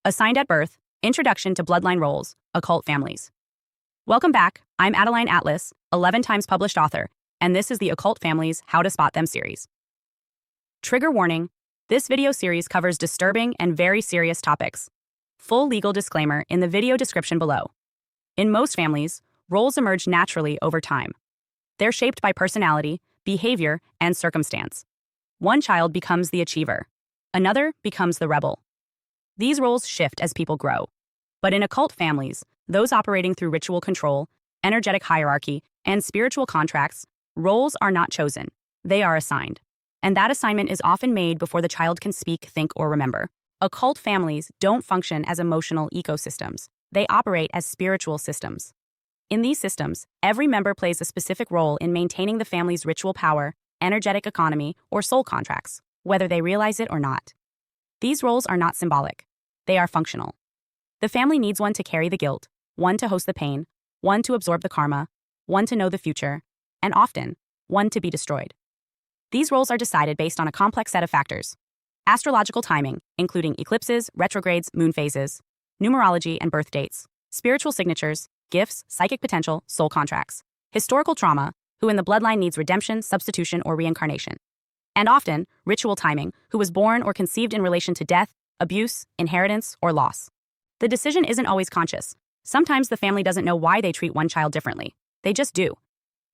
Assigned at Birth, Introduction to Bloodline Roles, Occult Families. Welcome back, I'm Adeline Atlas, 11 times published author, and this is the Occult Families How to Spot Them series. Trigger warning, this video series covers disturbing and very serious topics. Full legal disclaimer in the video description below. In most families, roles emerge naturally over time. They're shaped by personality, behavior, and circumstance. One child becomes the achiever. Another becomes the rebel. These roles shift as people grow. But in occult families, those operating through ritual control, energetic hierarchy, and spiritual contracts, roles are not chosen. They are assigned. And that assignment is often made before the child can speak, think, or remember. Occult families don't function as emotional ecosystems. They operate as spiritual systems. In these systems, every member plays a specific role in maintaining the family's ritual power, energetic economy, or soul contracts, whether they realize it or not. These roles are not symbolic. They are functional. The family needs one to carry the guilt, one to host the pain, one to absorb the karma, one to know the future, and often, one to be destroyed. These roles are decided based on a complex set of factors. Astrological timing, including eclipses, retrogrades, moon phases, numerology and birth dates, spiritual signatures, gifts, psychic potential, soul contracts, historical trauma, who in the bloodline needs redemption, substitution, or reincarnation. And often, ritual timing, who was born or conceived in relation to death, abuse, inheritance, or loss. The decision isn't always conscious. Sometimes the family doesn't know why they treat one child differently. They just do.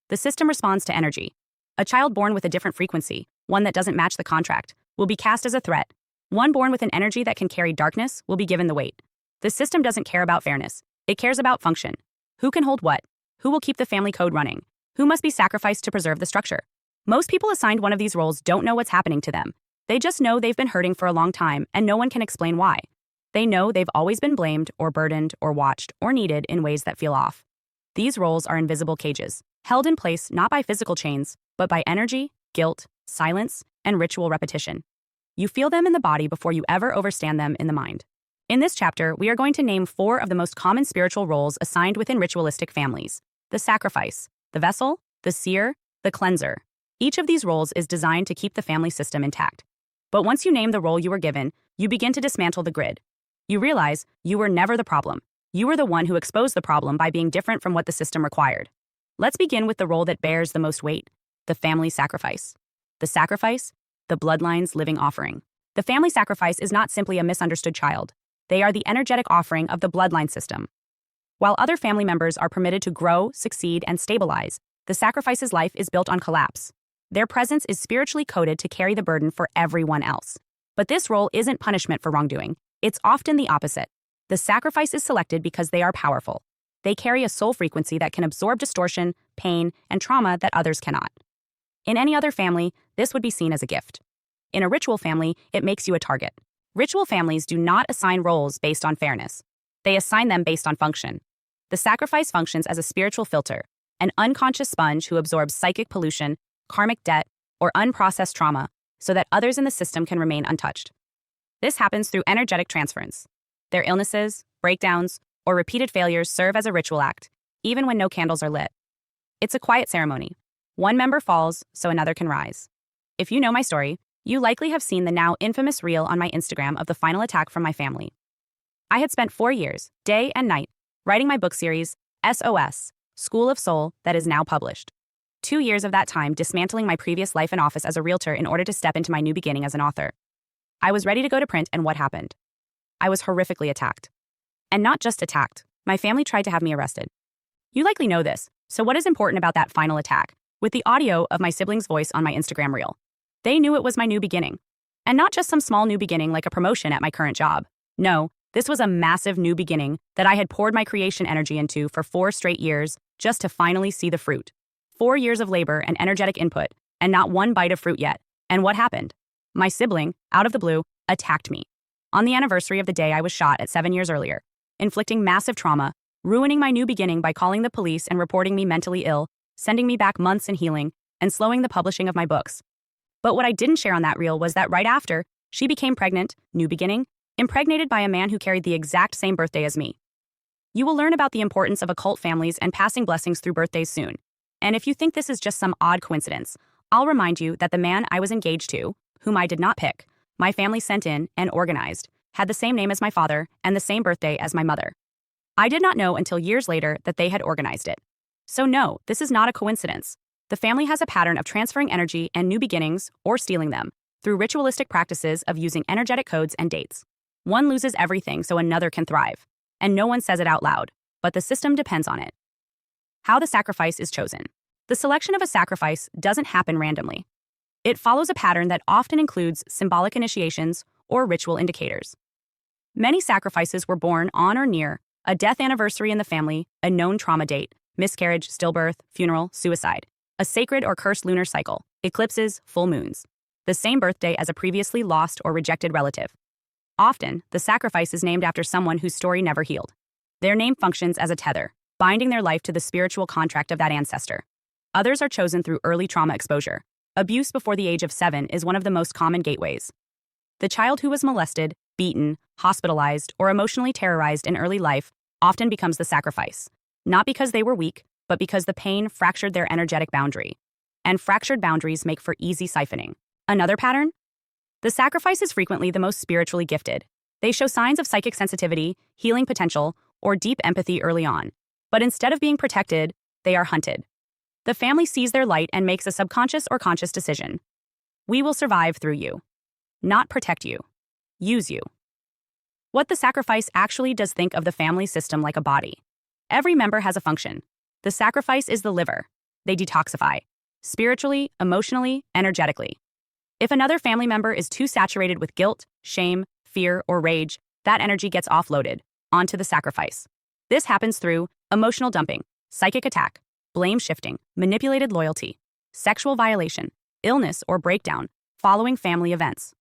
The system responds to energy. A child born with a different frequency, one that doesn't match the contract, will be cast as a threat. One born with an energy that can carry darkness will be given the weight. The system doesn't care about fairness. It cares about function. Who can hold what? Who will keep the family code running? Who must be sacrificed to preserve the structure? Most people assigned one of these roles don't know what's happening to them. They just know they've been hurting for a long time and no one can explain why. They know they've always been blamed or burdened or watched or needed in ways that feel off. These roles are invisible cages, held in place not by physical chains, but by energy, guilt, silence, and ritual repetition. You feel them in the body before you ever understand them in the mind. In this chapter, we are going to name 4 of the most common spiritual roles assigned within ritualistic families: the sacrifice, the vessel, the seer, the cleanser. Each of these roles is designed to keep the family system intact. But once you name the role you were given, you begin to dismantle the grid. You realize you were never the problem. You were the one who exposed the problem by being different from what the system required. Let's begin with the role that bears the most weight: the family sacrifice. The sacrifice, the bloodline's living offering. The family sacrifice is not simply a misunderstood child. They are the energetic offering of the bloodline system. While other family members are permitted to grow, succeed, and stabilize, the sacrifice's life is built on collapse. Their presence is spiritually coded to carry the burden for everyone else. But this role isn't punishment for wrongdoing. It's often the opposite. The sacrifice is selected because they are powerful. They carry a soul frequency that can absorb distortion, pain, and trauma that others cannot. In any other family, this would be seen as a gift. In a ritual family, it makes you a target. Ritual families do not assign roles based on fairness. They assign them based on function. The sacrifice functions as a spiritual filter, an unconscious sponge who absorbs psychic pollution, karmic debt, or unprocessed trauma so that others in the system can remain untouched. This happens through energetic transference. Their illnesses, breakdowns, or repeated failures serve as a ritual act, even when no candles are lit. It's a quiet ceremony. One member falls, so another can rise. If you know my story, you likely have seen the now infamous reel on my Instagram of the final attack from my family. I had spent 4 years, day and night, writing my book series, SOS, School of Soul, that is now published. 2 years of that time dismantling my previous life and office as a realtor in order to step into my new beginning as an author. I was ready to go to print, and what happened? I was horrifically attacked. And not just attacked, my family tried to have me arrested. You likely know this, so what is important about that final attack? With the audio of my sibling's voice on my Instagram reel. They knew it was my new beginning. And not just some small new beginning like a promotion at my current job. No, this was a massive new beginning that I had poured my creation energy into for 4 straight years just to finally see the fruit. 4 years of labor and energetic input, and not one bite of fruit yet. And what happened? My sibling, out of the blue, attacked me. On the anniversary of the day I was shot at 7 years earlier, inflicting massive trauma, ruining my new beginning by calling the police and reporting me mentally ill, sending me back months in healing, and slowing the publishing of my books. But what I didn't share on that reel was that right after, she became pregnant, new beginning, impregnated by a man who carried the exact same birthday as me. You will learn about the importance of occult families and passing blessings through birthdays soon. And if you think this is just some odd coincidence, I'll remind you that the man I was engaged to, whom I did not pick, my family sent in and organized, had the same name as my father and the same birthday as my mother. I did not know until years later that they had organized it. So no, this is not a coincidence. The family has a pattern of transferring energy and new beginnings, or stealing them, through ritualistic practices of using energetic codes and dates. One loses everything so another can thrive. And no one says it out loud, but the system depends on it. How the sacrifice is chosen. The selection of a sacrifice doesn't happen randomly. It follows a pattern that often includes symbolic initiations or ritual indicators. Many sacrifices were born on or near a death anniversary in the family, a known trauma date, miscarriage, stillbirth, funeral, suicide, a sacred or cursed lunar cycle, eclipses, full moons, the same birthday as a previously lost or rejected relative. Often, the sacrifice is named after someone whose story never healed. Their name functions as a tether, binding their life to the spiritual contract of that ancestor. Others are chosen through early trauma exposure. Abuse before the age of 7 is one of the most common gateways. The child who was molested, beaten, hospitalized, or emotionally terrorized in early life often becomes the sacrifice, not because they were weak, but because the pain fractured their energetic boundary. And fractured boundaries make for easy siphoning. Another pattern? The sacrifice is frequently the most spiritually gifted. They show signs of psychic sensitivity, healing potential, or deep empathy early on. But instead of being protected, they are hunted. The family sees their light and makes a subconscious or conscious decision. We will survive through you. Not protect you. Use you. What the sacrifice actually does: think of the family system like a body. Every member has a function. The sacrifice is the liver. They detoxify. Spiritually, emotionally, energetically. If another family member is too saturated with guilt, shame, fear, or rage, that energy gets offloaded onto the sacrifice. This happens through emotional dumping, psychic attack, blame shifting, manipulated loyalty, sexual violation, illness or breakdown following family events.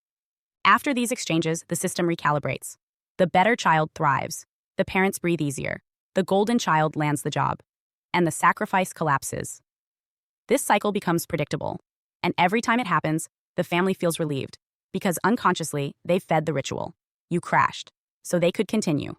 After these exchanges, the system recalibrates. The better child thrives. The parents breathe easier. The golden child lands the job. And the sacrifice collapses. This cycle becomes predictable. And every time it happens, the family feels relieved, because unconsciously, they fed the ritual. You crashed, so they could continue.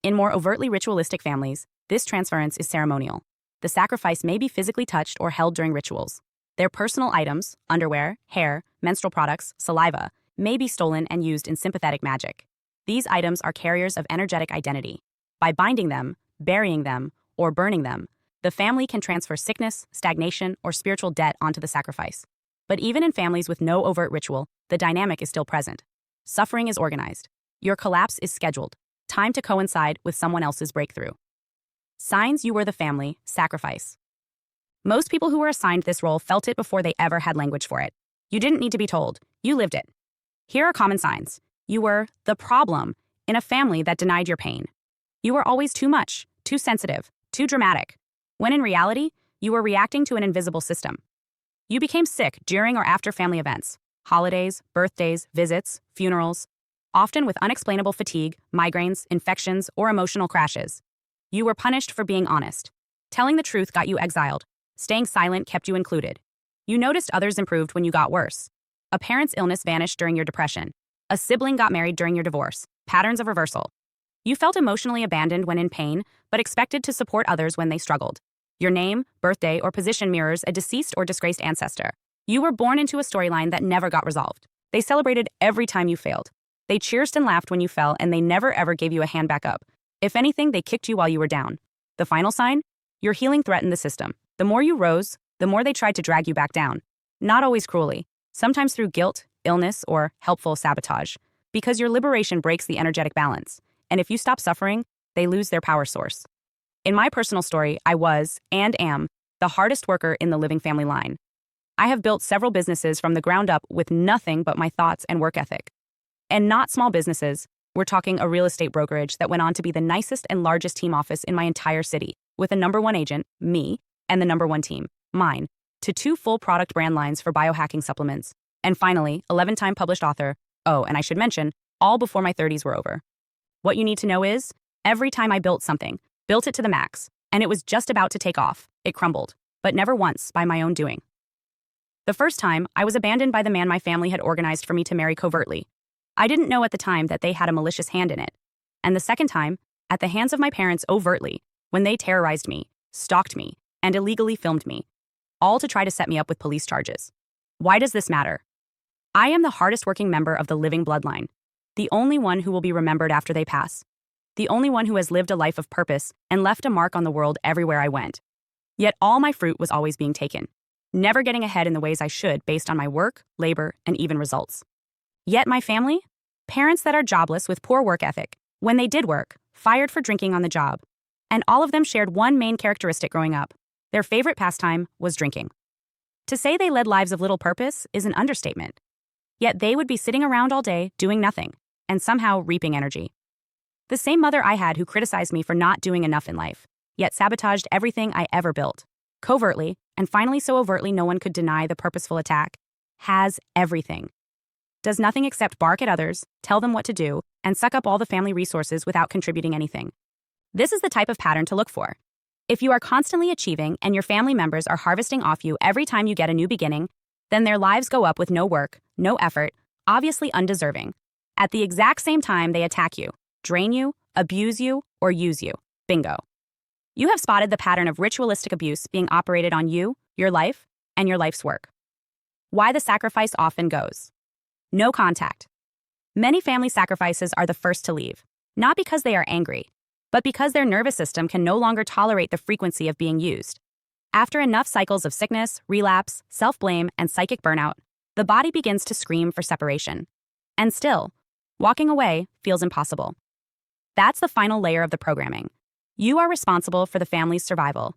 In more overtly ritualistic families, this transference is ceremonial. The sacrifice may be physically touched or held during rituals. Their personal items, underwear, hair, menstrual products, saliva, may be stolen and used in sympathetic magic. These items are carriers of energetic identity. By binding them, burying them, or burning them, the family can transfer sickness, stagnation, or spiritual debt onto the sacrifice. But even in families with no overt ritual, the dynamic is still present. Suffering is organized. Your collapse is scheduled. Time to coincide with someone else's breakthrough. Signs you were the family, sacrifice. Most people who were assigned this role felt it before they ever had language for it. You didn't need to be told. You lived it. Here are common signs. You were the problem in a family that denied your pain. You were always too much, too sensitive, too dramatic, when in reality, you were reacting to an invisible system. You became sick during or after family events, holidays, birthdays, visits, funerals, often with unexplainable fatigue, migraines, infections, or emotional crashes. You were punished for being honest. Telling the truth got you exiled. Staying silent kept you included. You noticed others improved when you got worse. A parent's illness vanished during your depression. A sibling got married during your divorce. Patterns of reversal. You felt emotionally abandoned when in pain, but expected to support others when they struggled. Your name, birthday, or position mirrors a deceased or disgraced ancestor. You were born into a storyline that never got resolved. They celebrated every time you failed. They cheered and laughed when you fell, and they never ever gave you a hand back up. If anything, they kicked you while you were down. The final sign? Your healing threatened the system. The more you rose, the more they tried to drag you back down. Not always cruelly, sometimes through guilt, illness, or helpful sabotage. Because your liberation breaks the energetic balance. And if you stop suffering, they lose their power source. In my personal story, I was, and am, the hardest worker in the living family line. I have built several businesses from the ground up with nothing but my thoughts and work ethic. And not small businesses. We're talking a real estate brokerage that went on to be the nicest and largest team office in my entire city, with a #1 agent, me, and the #1 team, mine, to 2 full product brand lines for biohacking supplements. And finally, 11-time published author. Oh, and I should mention, all before my 30s were over. What you need to know is, every time I built something, built it to the max, and it was just about to take off, it crumbled, but never once by my own doing. The first time, I was abandoned by the man my family had organized for me to marry covertly. I didn't know at the time that they had a malicious hand in it. And the second time, at the hands of my parents overtly, when they terrorized me, stalked me, and illegally filmed me, all to try to set me up with police charges. Why does this matter? I am the hardest working member of the living bloodline. the only one who will be remembered after they pass, the only one who has lived a life of purpose and left a mark on the world everywhere I went. Yet all my fruit was always being taken, never getting ahead in the ways I should based on my work, labor, and even results. Yet my family? Parents that are jobless with poor work ethic, when they did work, fired for drinking on the job. And all of them shared one main characteristic growing up. Their favorite pastime was drinking. To say they led lives of little purpose is an understatement. Yet they would be sitting around all day doing nothing, and somehow reaping energy. The same mother I had who criticized me for not doing enough in life, yet sabotaged everything I ever built, covertly, and finally so overtly no one could deny the purposeful attack, has everything. Does nothing except bark at others, tell them what to do, and suck up all the family resources without contributing anything. This is the type of pattern to look for. If you are constantly achieving and your family members are harvesting off you every time you get a new beginning, then their lives go up with no work, no effort, obviously undeserving. At the exact same time, they attack you, drain you, abuse you, or use you. Bingo. You have spotted the pattern of ritualistic abuse being operated on you, your life, and your life's work. Why the sacrifice often goes. No contact. Many family sacrifices are the first to leave, not because they are angry, but because their nervous system can no longer tolerate the frequency of being used. After enough cycles of sickness, relapse, self-blame, and psychic burnout, the body begins to scream for separation. And still, walking away feels impossible. That's the final layer of the programming. You are responsible for the family's survival.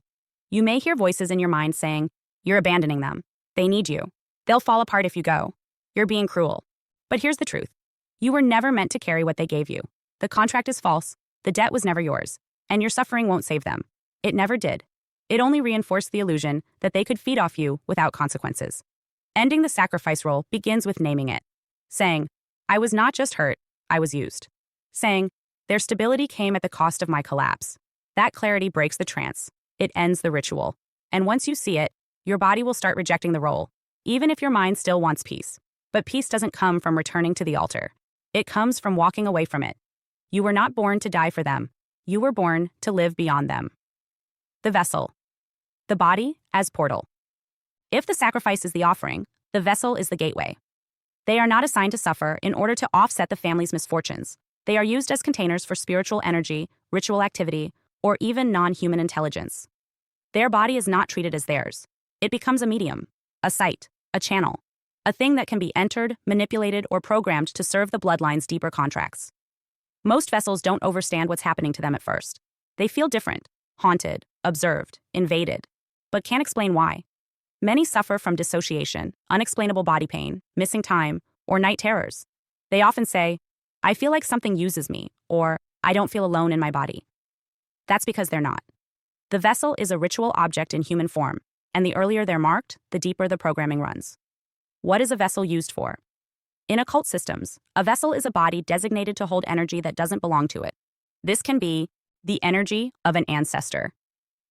You may hear voices in your mind saying, "You're abandoning them. They need you. They'll fall apart if you go. You're being cruel." But here's the truth. You were never meant to carry what they gave you. The contract is false. The debt was never yours. And your suffering won't save them. It never did. It only reinforced the illusion that they could feed off you without consequences. Ending the sacrifice role begins with naming it. Saying, "I was not just hurt, I was used." Saying, "Their stability came at the cost of my collapse." That clarity breaks the trance. It ends the ritual. And once you see it, your body will start rejecting the role, even if your mind still wants peace. But peace doesn't come from returning to the altar. It comes from walking away from it. You were not born to die for them. You were born to live beyond them. The vessel. The body as portal. If the sacrifice is the offering, the vessel is the gateway. They are not assigned to suffer in order to offset the family's misfortunes. They are used as containers for spiritual energy, ritual activity, or even non-human intelligence. Their body is not treated as theirs. It becomes a medium, a site, a channel, a thing that can be entered, manipulated, or programmed to serve the bloodline's deeper contracts. Most vessels don't understand what's happening to them at first. They feel different, haunted, observed, invaded, but can't explain why. Many suffer from dissociation, unexplainable body pain, missing time, or night terrors. They often say, "I feel like something uses me," or "I don't feel alone in my body." That's because they're not. The vessel is a ritual object in human form, and the earlier they're marked, the deeper the programming runs. What is a vessel used for? In occult systems, a vessel is a body designated to hold energy that doesn't belong to it. This can be the energy of an ancestor,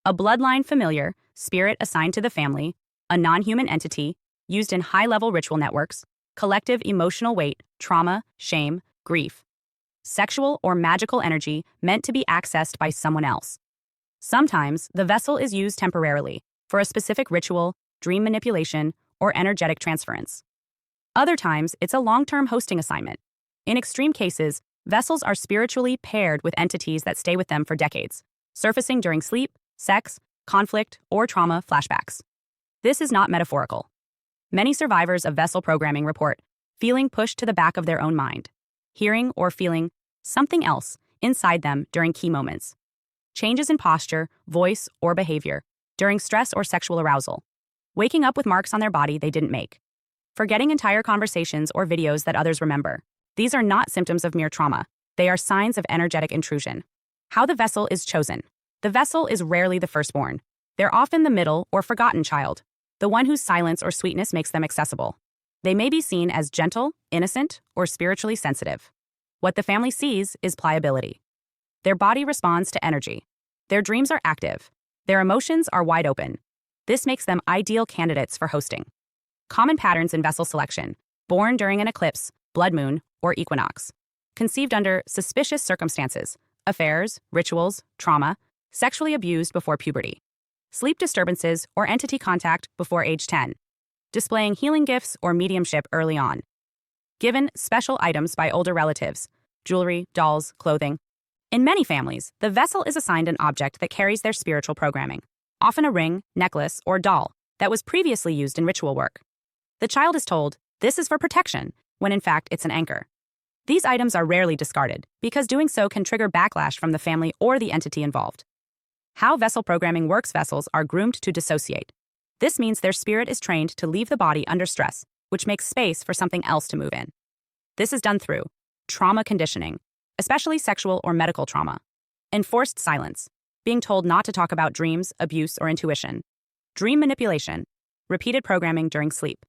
a bloodline familiar, spirit assigned to the family, a non-human entity, used in high-level ritual networks, collective emotional weight, trauma, shame, grief, sexual or magical energy meant to be accessed by someone else. Sometimes, the vessel is used temporarily for a specific ritual, dream manipulation, or energetic transference. Other times, it's a long-term hosting assignment. In extreme cases, vessels are spiritually paired with entities that stay with them for decades, surfacing during sleep, sex, conflict, or trauma flashbacks. This is not metaphorical. Many survivors of vessel programming report feeling pushed to the back of their own mind, hearing or feeling something else inside them during key moments. Changes in posture, voice, or behavior during stress or sexual arousal. Waking up with marks on their body they didn't make. Forgetting entire conversations or videos that others remember. These are not symptoms of mere trauma. They are signs of energetic intrusion. How the vessel is chosen. The vessel is rarely the firstborn. They're often the middle or forgotten child, the one whose silence or sweetness makes them accessible. They may be seen as gentle, innocent, or spiritually sensitive. What the family sees is pliability. Their body responds to energy. Their dreams are active. Their emotions are wide open. This makes them ideal candidates for hosting. Common patterns in vessel selection: born during an eclipse, blood moon, or equinox. Conceived under suspicious circumstances: affairs, rituals, trauma, sexually abused before puberty. Sleep disturbances or entity contact before age 10. Displaying healing gifts or mediumship early on. given special items by older relatives, jewelry, dolls, clothing. In many families, the vessel is assigned an object that carries their spiritual programming, often a ring, necklace, or doll that was previously used in ritual work. The child is told, "This is for protection," when in fact it's an anchor. These items are rarely discarded because doing so can trigger backlash from the family or the entity involved. How vessel programming works: vessels are groomed to dissociate. This means their spirit is trained to leave the body under stress, which makes space for something else to move in. This is done through trauma conditioning, especially sexual or medical trauma; enforced silence, being told not to talk about dreams, abuse, or intuition; dream manipulation, repeated programming during sleep;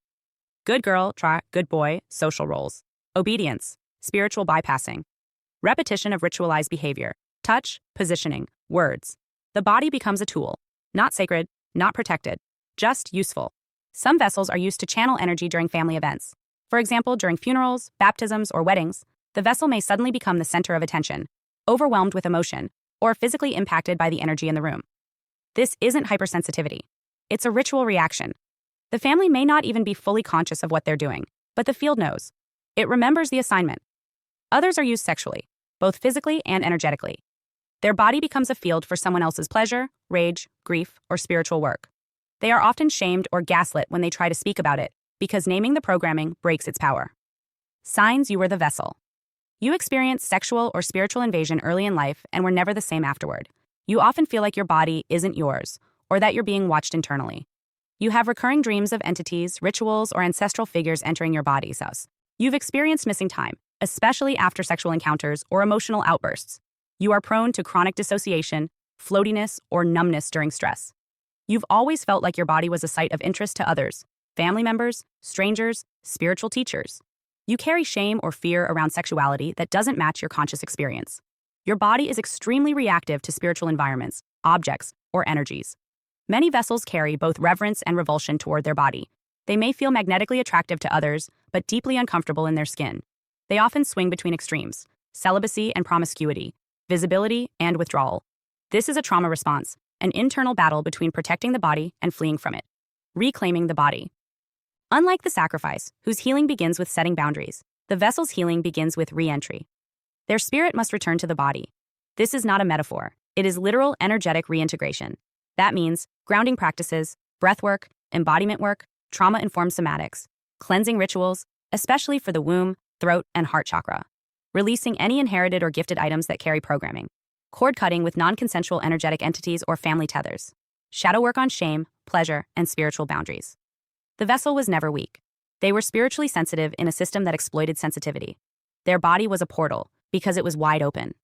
good girl, good boy, social roles; obedience, spiritual bypassing; repetition of ritualized behavior, touch, positioning, words. The body becomes a tool, not sacred, not protected, just useful. Some vessels are used to channel energy during family events. For example, during funerals, baptisms, or weddings, the vessel may suddenly become the center of attention, overwhelmed with emotion, or physically impacted by the energy in the room. This isn't hypersensitivity. It's a ritual reaction. The family may not even be fully conscious of what they're doing, but the field knows. It remembers the assignment. Others are used sexually, both physically and energetically. Their body becomes a field for someone else's pleasure, rage, grief, or spiritual work. They are often shamed or gaslit when they try to speak about it, because naming the programming breaks its power. Signs you were the vessel. You experienced sexual or spiritual invasion early in life and were never the same afterward. You often feel like your body isn't yours, or that you're being watched internally. You have recurring dreams of entities, rituals, or ancestral figures entering your body's house. You've experienced missing time, especially after sexual encounters or emotional outbursts. You are prone to chronic dissociation, floatiness, or numbness during stress. You've always felt like your body was a site of interest to others, family members, strangers, spiritual teachers. You carry shame or fear around sexuality that doesn't match your conscious experience. Your body is extremely reactive to spiritual environments, objects, or energies. Many vessels carry both reverence and revulsion toward their body. They may feel magnetically attractive to others, but deeply uncomfortable in their skin. They often swing between extremes: celibacy and promiscuity, visibility and withdrawal. This is a trauma response, an internal battle between protecting the body and fleeing from it. Reclaiming the body. Unlike the sacrifice, whose healing begins with setting boundaries, the vessel's healing begins with re-entry. Their spirit must return to the body. This is not a metaphor. It is literal energetic reintegration. That means grounding practices, breath work, embodiment work, trauma-informed somatics, cleansing rituals, especially for the womb, throat, and heart chakra, releasing any inherited or gifted items that carry programming, cord cutting with non-consensual energetic entities or family tethers, shadow work on shame, pleasure, and spiritual boundaries. The vessel was never weak. They were spiritually sensitive in a system that exploited sensitivity. Their body was a portal because it was wide open.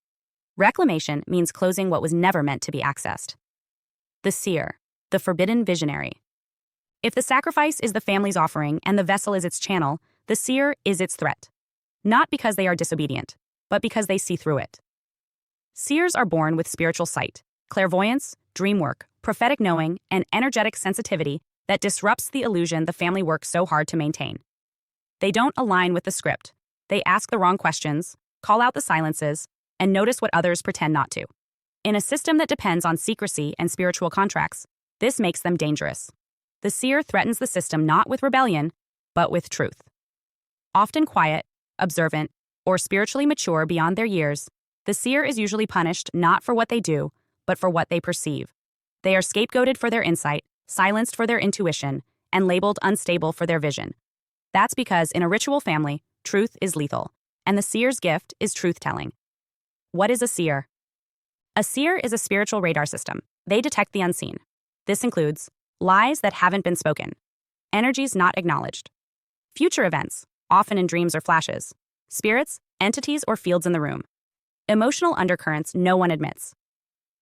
Reclamation means closing what was never meant to be accessed. The seer, the forbidden visionary. If the sacrifice is the family's offering and the vessel is its channel, the seer is its threat. Not because they are disobedient, but because they see through it. Seers are born with spiritual sight, clairvoyance, dream work, prophetic knowing, and energetic sensitivity that disrupts the illusion the family works so hard to maintain. They don't align with the script. They ask the wrong questions, call out the silences, and notice what others pretend not to. In a system that depends on secrecy and spiritual contracts, this makes them dangerous. The seer threatens the system not with rebellion, but with truth. Often quiet, observant, or spiritually mature beyond their years, the seer is usually punished not for what they do, but for what they perceive. They are scapegoated for their insight, silenced for their intuition, and labeled unstable for their vision. That's because in a ritual family, truth is lethal, and the seer's gift is truth-telling. What is a seer? A seer is a spiritual radar system. They detect the unseen. This includes lies that haven't been spoken, energies not acknowledged, future events, often in dreams or flashes, spirits, entities, or fields in the room, emotional undercurrents no one admits.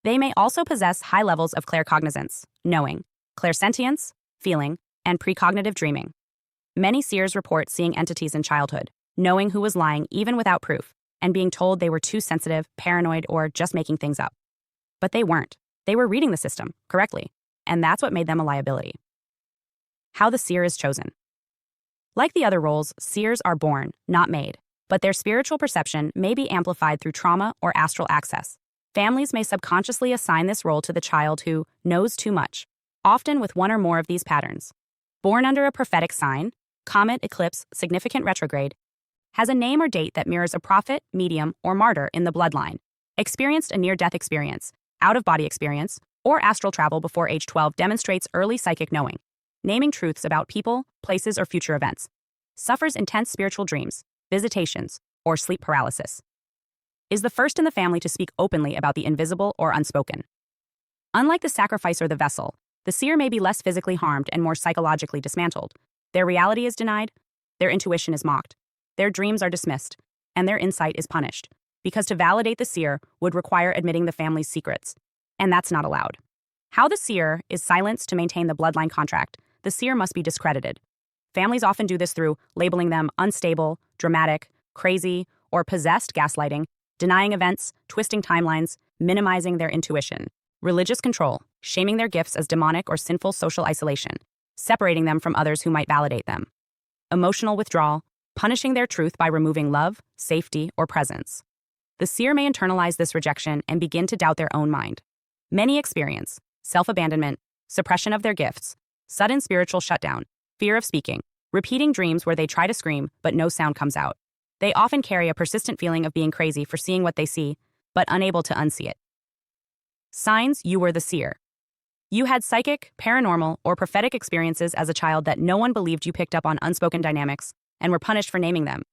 They may also possess high levels of claircognizance, knowing, clairsentience, feeling, and precognitive dreaming. Many seers report seeing entities in childhood, knowing who was lying even without proof, and being told they were too sensitive, paranoid, or just making things up. But they weren't. They were reading the system correctly, and that's what made them a liability. How the seer is chosen. Like the other roles, seers are born, not made, but their spiritual perception may be amplified through trauma or astral access. Families may subconsciously assign this role to the child who knows too much, often with one or more of these patterns. Born under a prophetic sign, comet, eclipse, significant retrograde, has a name or date that mirrors a prophet, medium, or martyr in the bloodline, experienced a near-death experience, out-of-body experience, or astral travel before age 12 demonstrates early psychic knowing, naming truths about people, places, or future events, suffers intense spiritual dreams, visitations, or sleep paralysis, is the first in the family to speak openly about the invisible or unspoken. Unlike the sacrifice or the vessel, the seer may be less physically harmed and more psychologically dismantled. Their reality is denied, their intuition is mocked, their dreams are dismissed, and their insight is punished, because to validate the seer would require admitting the family's secrets, and that's not allowed. How the seer is silenced to maintain the bloodline contract. The seer must be discredited. Families often do this through labeling them unstable, dramatic, crazy, or possessed, gaslighting, denying events, twisting timelines, minimizing their intuition. Religious control, shaming their gifts as demonic or sinful, social isolation, separating them from others who might validate them. Emotional withdrawal, punishing their truth by removing love, safety, or presence. The seer may internalize this rejection and begin to doubt their own mind. Many experience self-abandonment, suppression of their gifts, sudden spiritual shutdown, fear of speaking, repeating dreams where they try to scream but no sound comes out. They often carry a persistent feeling of being crazy for seeing what they see, but unable to unsee it. Signs you were the seer. You had psychic, paranormal, or prophetic experiences as a child that no one believed. You picked up on unspoken dynamics and were punished for naming them.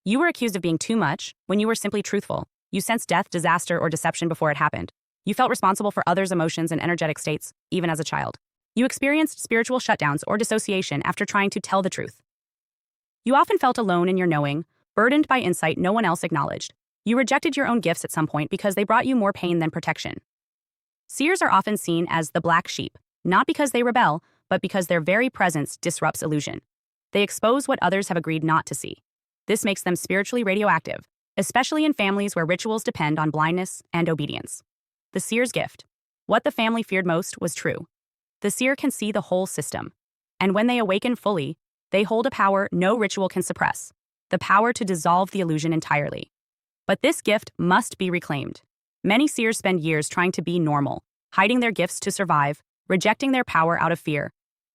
You were accused of being too much when you were simply truthful. You sensed death, disaster, or deception before it happened. You felt responsible for others' emotions and energetic states, even as a child. You experienced spiritual shutdowns or dissociation after trying to tell the truth. You often felt alone in your knowing, burdened by insight no one else acknowledged. You rejected your own gifts at some point because they brought you more pain than protection. Seers are often seen as the black sheep, not because they rebel, but because their very presence disrupts illusion. They expose what others have agreed not to see. This makes them spiritually radioactive, especially in families where rituals depend on blindness and obedience. The seer's gift. What the family feared most was true. The seer can see the whole system, and when they awaken fully, they hold a power no ritual can suppress, the power to dissolve the illusion entirely. But this gift must be reclaimed. Many seers spend years trying to be normal, hiding their gifts to survive, rejecting their power out of fear.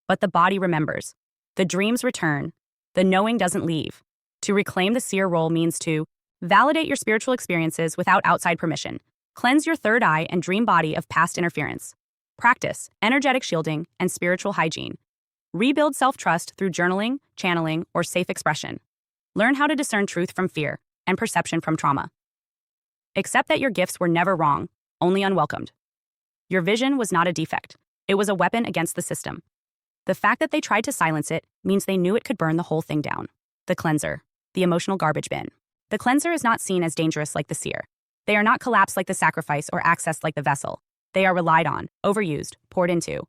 But the body remembers. The dreams return. The knowing doesn't leave. To reclaim the seer role means to validate your spiritual experiences without outside permission, cleanse your third eye and dream body of past interference, practice energetic shielding and spiritual hygiene, rebuild self-trust through journaling, channeling, or safe expression. Learn how to discern truth from fear and perception from trauma. Accept that your gifts were never wrong, only unwelcomed. Your vision was not a defect. It was a weapon against the system. The fact that they tried to silence it means they knew it could burn the whole thing down. The cleanser, the emotional garbage bin. The cleanser is not seen as dangerous like the seer. They are not collapsed like the sacrifice or accessed like the vessel. They are relied on, overused, poured into.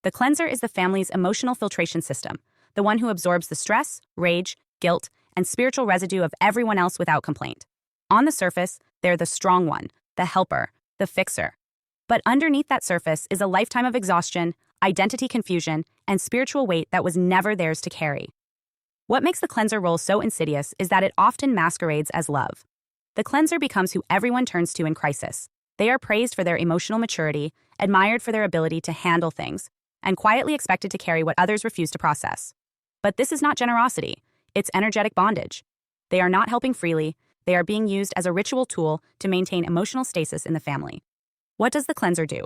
The cleanser is the family's emotional filtration system, the one who absorbs the stress, rage, guilt, and spiritual residue of everyone else without complaint. On the surface, they're the strong one, the helper, the fixer. But underneath that surface is a lifetime of exhaustion, identity confusion, and spiritual weight that was never theirs to carry. What makes the cleanser role so insidious is that it often masquerades as love. The cleanser becomes who everyone turns to in crisis. They are praised for their emotional maturity, admired for their ability to handle things, and quietly expected to carry what others refuse to process. But this is not generosity, it's energetic bondage. They are not helping freely, they are being used as a ritual tool to maintain emotional stasis in the family. What does the cleanser do?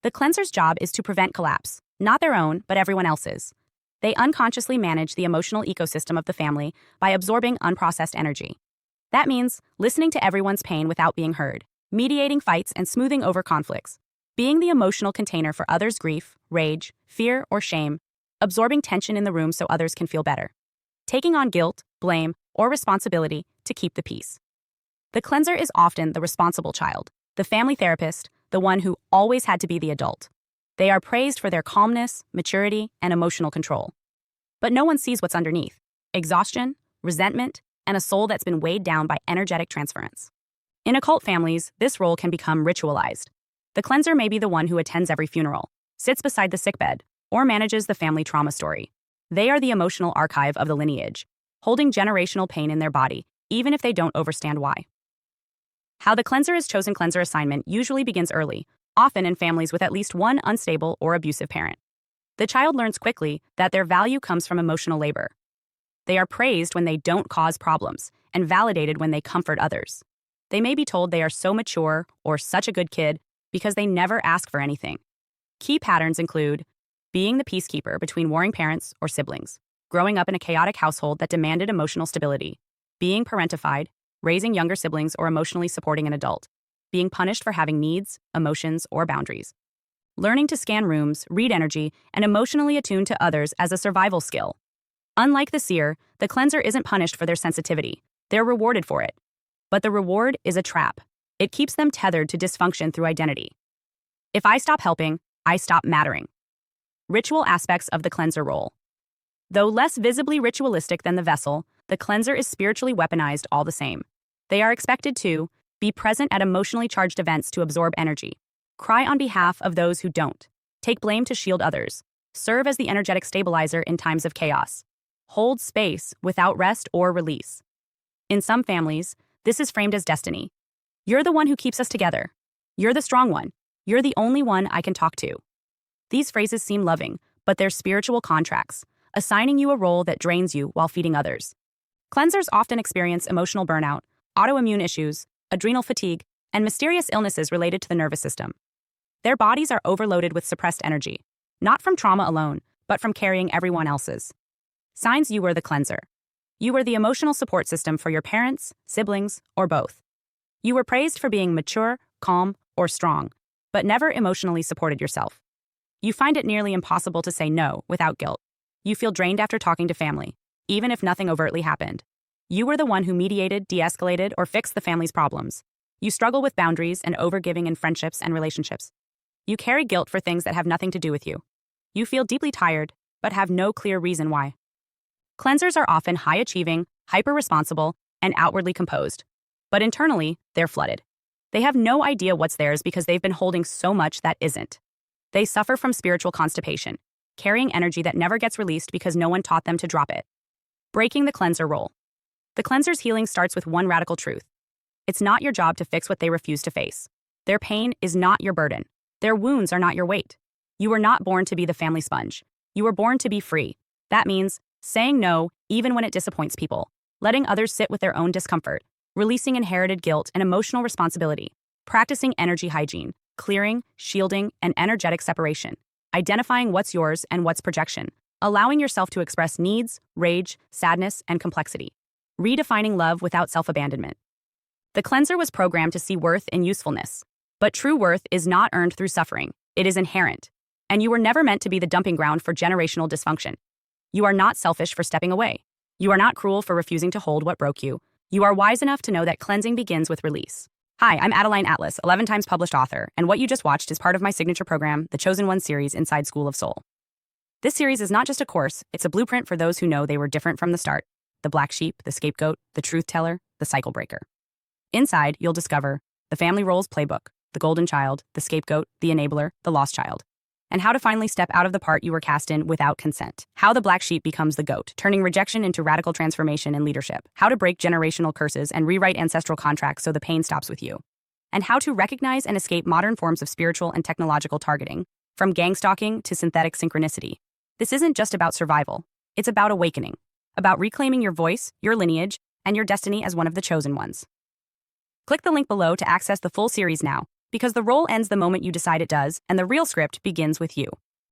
The cleanser's job is to prevent collapse, not their own, but everyone else's. They unconsciously manage the emotional ecosystem of the family by absorbing unprocessed energy. That means listening to everyone's pain without being heard, mediating fights and smoothing over conflicts, being the emotional container for others' grief, rage, fear, or shame, absorbing tension in the room so others can feel better, taking on guilt, blame, or responsibility to keep the peace. The cleanser is often the responsible child, the family therapist, the one who always had to be the adult. They are praised for their calmness, maturity, and emotional control. But no one sees what's underneath: exhaustion, resentment, and a soul that's been weighed down by energetic transference. In occult families, this role can become ritualized. The cleanser may be the one who attends every funeral, sits beside the sickbed, or manages the family trauma story. They are the emotional archive of the lineage, holding generational pain in their body, even if they don't understand why. How the cleanser is chosen. Cleanser assignment usually begins early, often in families with at least one unstable or abusive parent. The child learns quickly that their value comes from emotional labor. They are praised when they don't cause problems, and validated when they comfort others. They may be told they are so mature or such a good kid because they never ask for anything. Key patterns include being the peacekeeper between warring parents or siblings, growing up in a chaotic household that demanded emotional stability, being parentified, raising younger siblings or emotionally supporting an adult, being punished for having needs, emotions, or boundaries, learning to scan rooms, read energy, and emotionally attune to others as a survival skill. Unlike the seer, the cleanser isn't punished for their sensitivity. They're rewarded for it. But the reward is a trap. It keeps them tethered to dysfunction through identity. If I stop helping, I stop mattering. Ritual aspects of the cleanser role. Though less visibly ritualistic than the vessel, the cleanser is spiritually weaponized all the same. They are expected to be present at emotionally charged events to absorb energy, cry on behalf of those who don't, take blame to shield others, serve as the energetic stabilizer in times of chaos, hold space without rest or release. In some families, this is framed as destiny. You're the one who keeps us together. You're the strong one. You're the only one I can talk to. These phrases seem loving, but they're spiritual contracts, assigning you a role that drains you while feeding others. Cleansers often experience emotional burnout, autoimmune issues, adrenal fatigue, and mysterious illnesses related to the nervous system. Their bodies are overloaded with suppressed energy, not from trauma alone, but from carrying everyone else's. Signs you were the cleanser. You were the emotional support system for your parents, siblings, or both. You were praised for being mature, calm, or strong, but never emotionally supported yourself. You find it nearly impossible to say no without guilt. You feel drained after talking to family, even if nothing overtly happened. You were the one who mediated, de-escalated, or fixed the family's problems. You struggle with boundaries and overgiving in friendships and relationships. You carry guilt for things that have nothing to do with you. You feel deeply tired, but have no clear reason why. Cleansers are often high-achieving, hyper-responsible, and outwardly composed. But internally, they're flooded. They have no idea what's theirs because they've been holding so much that isn't. They suffer from spiritual constipation, carrying energy that never gets released because no one taught them to drop it. Breaking the cleanser role. The cleanser's healing starts with one radical truth. It's not your job to fix what they refuse to face. Their pain is not your burden. Their wounds are not your weight. You were not born to be the family sponge. You were born to be free. That means saying no, even when it disappoints people, letting others sit with their own discomfort, releasing inherited guilt and emotional responsibility, practicing energy hygiene, clearing, shielding, and energetic separation, identifying what's yours and what's projection, allowing yourself to express needs, rage, sadness, and complexity, redefining love without self-abandonment. The cleanser was programmed to see worth in usefulness, but true worth is not earned through suffering. It is inherent. And you were never meant to be the dumping ground for generational dysfunction. You are not selfish for stepping away. You are not cruel for refusing to hold what broke you. You are wise enough to know that cleansing begins with release. Hi, I'm Adeline Atlas, 11 times published author, and what you just watched is part of my signature program, the Chosen One series inside School of Soul. This series is not just a course, it's a blueprint for those who know they were different from the start. The black sheep, the scapegoat, the truth teller, the cycle breaker. Inside, you'll discover the family roles playbook, the golden child, the scapegoat, the enabler, the lost child, and how to finally step out of the part you were cast in without consent. How the black sheep becomes the goat, turning rejection into radical transformation and leadership. How to break generational curses and rewrite ancestral contracts so the pain stops with you. And how to recognize and escape modern forms of spiritual and technological targeting, from gang stalking to synthetic synchronicity. This isn't just about survival. It's about awakening, about reclaiming your voice, your lineage, and your destiny as one of the chosen ones. Click the link below to access the full series now, because the role ends the moment you decide it does, and the real script begins with you.